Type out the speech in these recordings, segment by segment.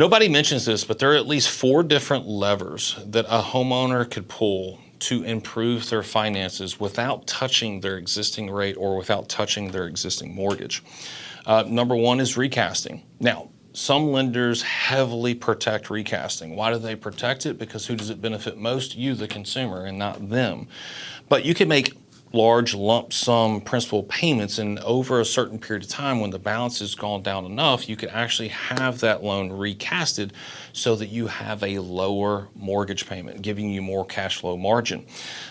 Nobody mentions this, but there are at least 4 different levers that a homeowner could pull to improve their finances without touching their existing rate or without touching their existing mortgage. Number 1 is recasting. Now, some lenders heavily protect recasting. Why do they protect it? Because who does it benefit most? You, the consumer, and not them. But you can make large lump sum principal payments, and over a certain period of time when the balance has gone down enough, you can actually have that loan recasted so that you have a lower mortgage payment, giving you more cash flow margin.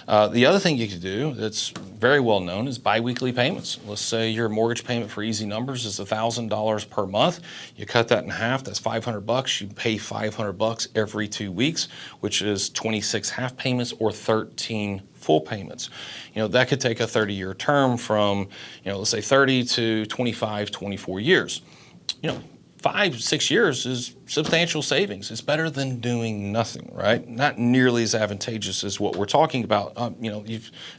The other thing you could do that's very well known is biweekly payments. Let's say your mortgage payment for easy numbers is $1,000 per month. You cut that in half, that's $500. You pay $500 every 2 weeks, which is 26 half payments or 13 full payments. That could take a 30-year term from, let's say 30 to 25, 24 years. 5, 6 years is substantial savings. It's better than doing nothing, right? Not nearly as advantageous as what we're talking about.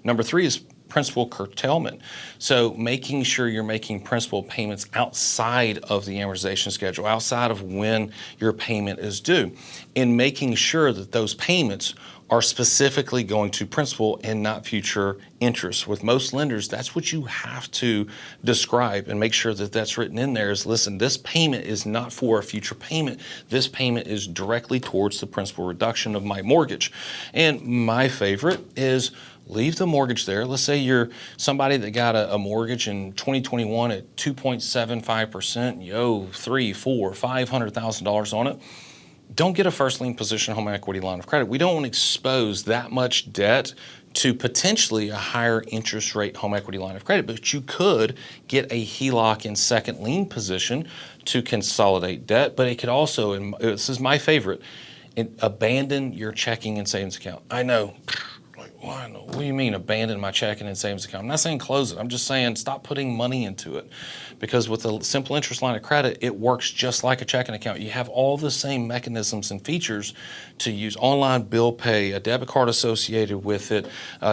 Number 3 is principal curtailment. So making sure you're making principal payments outside of the amortization schedule, outside of when your payment is due, and making sure that those payments are specifically going to principal and not future interest. With most lenders, that's what you have to describe and make sure that that's written in there is, listen, this payment is not for a future payment. This payment is directly towards the principal reduction of my mortgage. And my favorite is leave the mortgage there. Let's say you're somebody that got a mortgage in 2021 at 2.75%, $500,000 on it. Don't get a first lien position home equity line of credit. We don't want to expose that much debt to potentially a higher interest rate home equity line of credit, but you could get a HELOC in second lien position to consolidate debt. But it could also, and this is my favorite, abandon your checking and savings account. I know. What do you mean abandon my checking and savings account? I'm not saying close it. I'm just saying stop putting money into it, because with a simple interest line of credit, it works just like a checking account. You have all the same mechanisms and features to use: online bill pay, a debit card associated with it,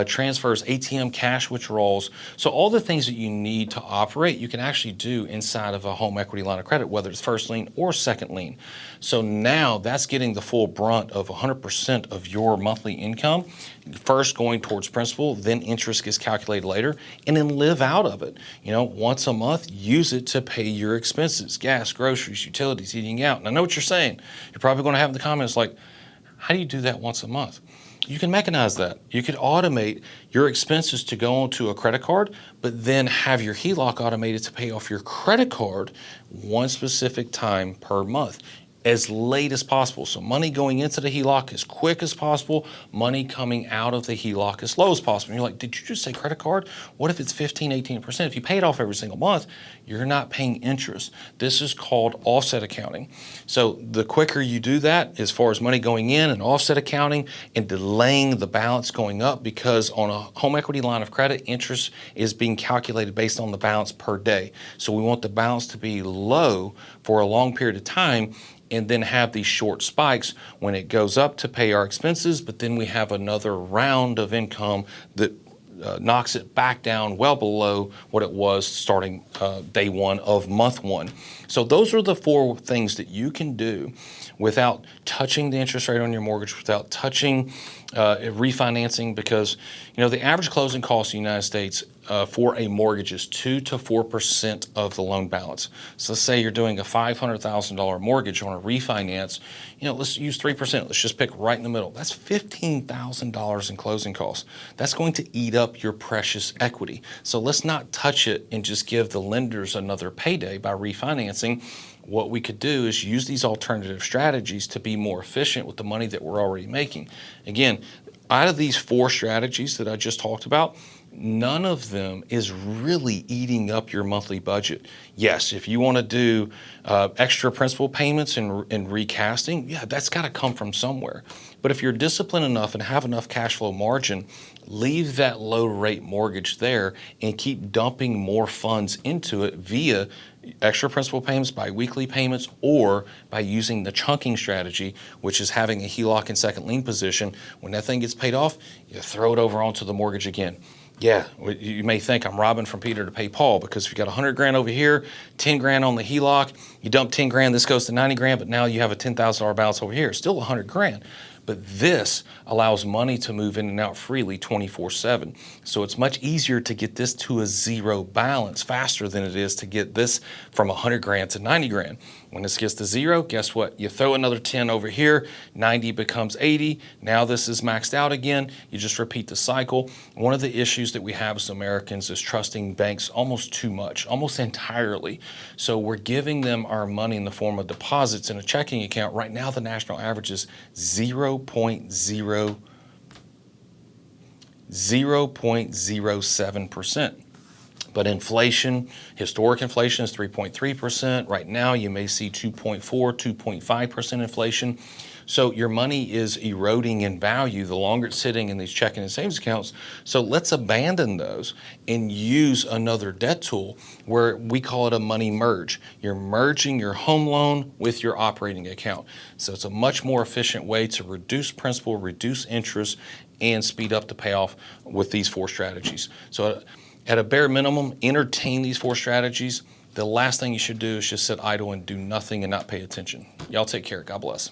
transfers, ATM cash withdrawals. So all the things that you need to operate, you can actually do inside of a home equity line of credit, whether it's first lien or second lien. So now that's getting the full brunt of 100% of your monthly income, first going towards principal, then interest gets calculated later, and then live out of it. Once a month, use it to pay your expenses: gas, groceries, utilities, eating out. And I know what you're saying. You're probably going to have in the comments like, how do you do that once a month? You can mechanize that. You could automate your expenses to go onto a credit card, but then have your HELOC automated to pay off your credit card one specific time per month, as late as possible. So money going into the HELOC as quick as possible, money coming out of the HELOC as low as possible. And you're like, did you just say credit card? What if it's 15, 18%? If you pay it off every single month, you're not paying interest. This is called offset accounting. So the quicker you do that, as far as money going in and offset accounting and delaying the balance going up, because on a home equity line of credit, interest is being calculated based on the balance per day. So we want the balance to be low for a long period of time, and then have these short spikes when it goes up to pay our expenses, but then we have another round of income that knocks it back down well below what it was starting day one of month one. So those are the 4 things that you can do without touching the interest rate on your mortgage, without touching refinancing, because the average closing cost in the United States for a mortgage is 2 to 4% of the loan balance. So let's say you're doing a $500,000 mortgage on a refinance. Let's use 3%. Let's just pick right in the middle. That's $15,000 in closing costs. That's going to eat up your precious equity. So let's not touch it and just give the lenders another payday by refinancing. What we could do is use these alternative strategies to be more efficient with the money that we're already making. Again, out of these 4 strategies that I just talked about, none of them is really eating up your monthly budget. Yes, if you want to do extra principal payments and recasting, yeah, that's got to come from somewhere. But if you're disciplined enough and have enough cash flow margin, leave that low rate mortgage there and keep dumping more funds into it via extra principal payments, biweekly payments, or by using the chunking strategy, which is having a HELOC in second lien position. When that thing gets paid off, you throw it over onto the mortgage again. Yeah, you may think I'm robbing from Peter to pay Paul, because if you got 100 grand over here, 10 grand on the HELOC, you dump 10 grand, this goes to 90 grand, but now you have a $10,000 balance over here, still 100 grand. But this allows money to move in and out freely 24/7. So it's much easier to get this to a zero balance faster than it is to get this from 100 grand to 90 grand. When this gets to zero, guess what? You throw another 10 over here, 90 becomes 80. Now this is maxed out again. You just repeat the cycle. One of the issues that we have as Americans is trusting banks almost too much, almost entirely. So we're giving them our money in the form of deposits in a checking account. Right now, the national average is 0.07%. But inflation, historic inflation is 3.3%. Right now, you may see 2.4, 2.5% inflation. So your money is eroding in value the longer it's sitting in these checking and savings accounts. So let's abandon those and use another debt tool where we call it a money merge. You're merging your home loan with your operating account. So it's a much more efficient way to reduce principal, reduce interest, and speed up the payoff with these 4 strategies. So at a bare minimum, entertain these 4 strategies. The last thing you should do is just sit idle and do nothing and not pay attention. Y'all take care. God bless.